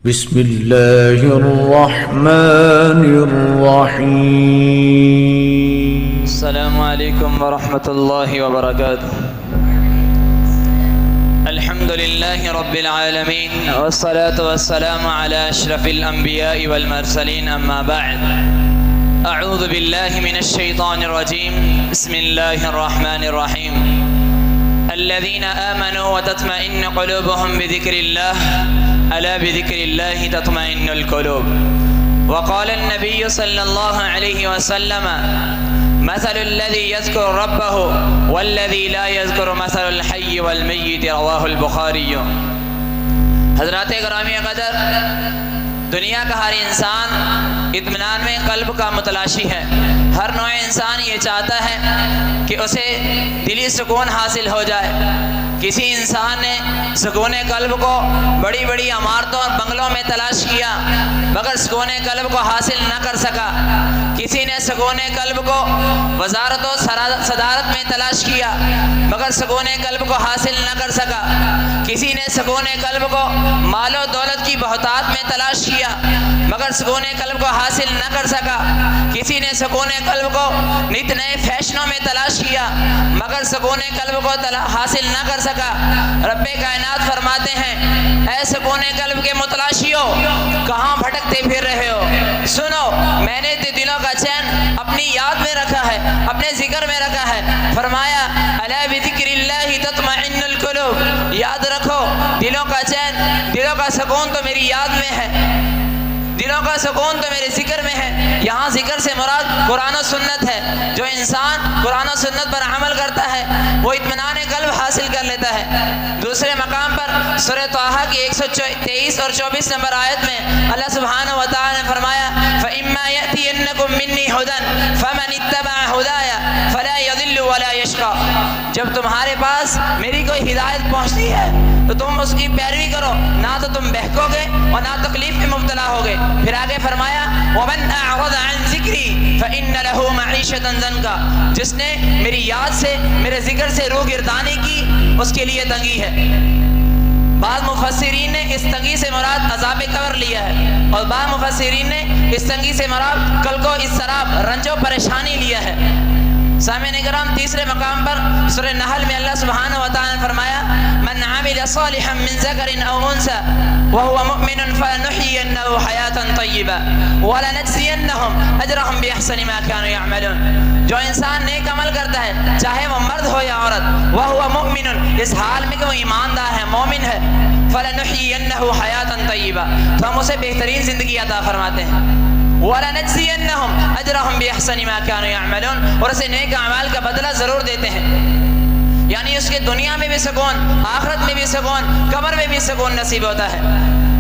بسم الله الرحمن الرحيم. السلام عليكم ورحمة الله وبركاته. الحمد لله رب العالمين، والصلاة والسلام على أشرف الأنبياء والمرسلين، أما بعد. أعوذ بالله من الشيطان الرجيم. بسم الله الرحمن الرحيم. الذين آمنوا وتطمئن قلوبهم بذكر الله، ألا بذكر الله تطمئن القلوب. وقال النبي صلى الله عليه وسلم: مثل الذي يذكر ربه والذي لا يذكر مثل الحي والمیت. رواہ البخاری. حضرات گرامی قدر، دنیا کا ہر انسان اطمینان میں قلب کا متلاشی ہے. ہر نوع انسان یہ چاہتا ہے کہ اسے دلی سکون حاصل ہو جائے. کسی انسان نے سکون قلب کو بڑی بڑی عمارتوں اور بنگلوں میں تلاش کیا مگر سکون قلب کو حاصل نہ کر سکا. کسی نے سکون قلب کو وزارت و صدارت میں تلاش کیا مگر سکون قلب کو حاصل نہ کر سکا. کسی نے سکون قلب کو مال و دولت کی بہتات میں تلاش کیا مگر سکون قلب کو حاصل نہ کر سکا. کسی نے سکون قلب کو نت نئے فیشنوں میں تلاش کیا مگر سکون قلب کو حاصل نہ کر سکا. رب کائنات فرماتے ہیں: اے سکون قلب کے متلاشیوں، کہاں بھٹکتے پھر رہے ہو؟ سنو، میں نے دلوں کا چین اپنی یاد میں رکھا ہے، اپنے ذکر میں رکھا ہے. فرمایا: الا بذکر اللہ تطمئن القلوب. یاد رکھو، دلوں کا چین، دلوں کا سکون تو میری یاد میں ہے، دلوں کا سکون تو میرے ذکر میں ہے. یہاں ذکر سے مراد قرآن و سنت ہے. جو انسان قرآن و سنت پر عمل کرتا ہے وہ اطمینان قلب حاصل کر لیتا ہے. دوسرے مقام پر سورہ طٰہٰ کی 123 اور 24 نمبر آیت میں اللہ سبحانہ و تعالی نے فرمایا: فَإِمَّا يَأْتِيَنَّكُم مِّنِّي هُدًى فَمَنِ اتَّبَعَ هُدَايَ فَلَا يَضِلُّ وَلَا يَشْقَىٰ. جب تمہارے پاس میری کوئی ہدایت پہنچتی ہے تو تم اس کی پیروی کرو، نہ تو تم بہکو گے اور نہ تکلیف میں مبتلا ہوگے. پھر آگے فرمایا: وَمَنْ أَعْرَضَ عَنْ ذِكْرِي فَإِنَّ لَهُ مَعِيشَةً ضَنْكًا. جس نے میری یاد سے، میرے ذکر سے روگردانی کی، اس کے لیے تنگی ہے. بعض مفسرین نے اس تنگی سے مراد عذاب قبر لیا ہے اور بعض مفسرین نے اس تنگی سے مراد کل کو اضطراب، رنج و پریشانی لیا ہے. سامعین کرام، تیسرے مقام پر سورہ نحل میں اللہ سبحانہ و تعالی نے فرمایا: من عمل صالحا من ذکر او انثى وهو مؤمن فلنحيينه حیاة طیبہ ولنجزینهم اجرهم باحسن ما كانوا يعملون. جو انسان نیک عمل کرتا ہے، چاہے وہ مرد ہو یا عورت، وهو مؤمن، اس حال میں کہ وہ ایماندار ہے، مومن ہے، فلنحيينه حیاة طیبہ، تو ہم اسے بہترین زندگی عطا فرماتے ہیں. وَلَنَجْزِيَنَّهُمْ أَجْرَهُمْ بِأَحْسَنِ مَا كَانُوا يَعْمَلُونَ، اور اسے نیک اعمال کا بدلہ ضرور دیتے ہیں. یعنی اس کے دنیا میں بھی سکون، آخرت میں بھی سکون، قبر میں بھی سکون نصیب ہوتا ہے.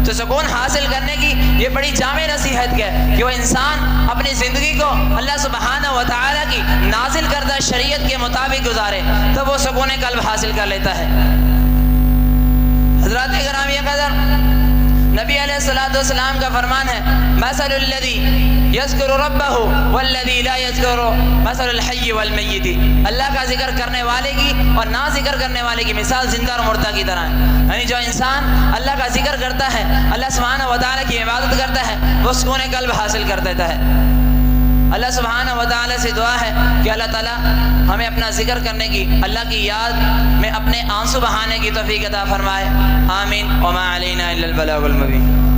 تو سکون حاصل کرنے کی یہ بڑی جامع نصیحت ہے کہ وہ انسان اپنی زندگی کو اللہ سبحانہ و تعالیٰ کی نازل کردہ شریعت کے مطابق گزارے تو وہ سکون قلب حاصل کر لیتا ہے. حضرات گرامی قدر، نبی علیہ السلام کا فرمان ہے: مثل الذی یذکر ربہ والذی لا یذکر مثل الحی والمیت. اللہ کا ذکر کرنے والے کی اور نہ ذکر کرنے والے کی مثال زندہ اور مردہ کی طرح ہے. یعنی جو انسان اللہ کا ذکر کرتا ہے، اللہ سبحانہ و تعالیٰ کی عبادت کرتا ہے، وہ سکون قلب حاصل کر دیتا ہے. اللہ سبحانہ و تعالیٰ سے دعا ہے کہ اللہ تعالیٰ ہمیں اپنا ذکر کرنے کی، اللہ کی یاد میں اپنے آنسو بہانے کی توفیق عطا فرمائے. آمین. وما علینا الا البلاغ المبین.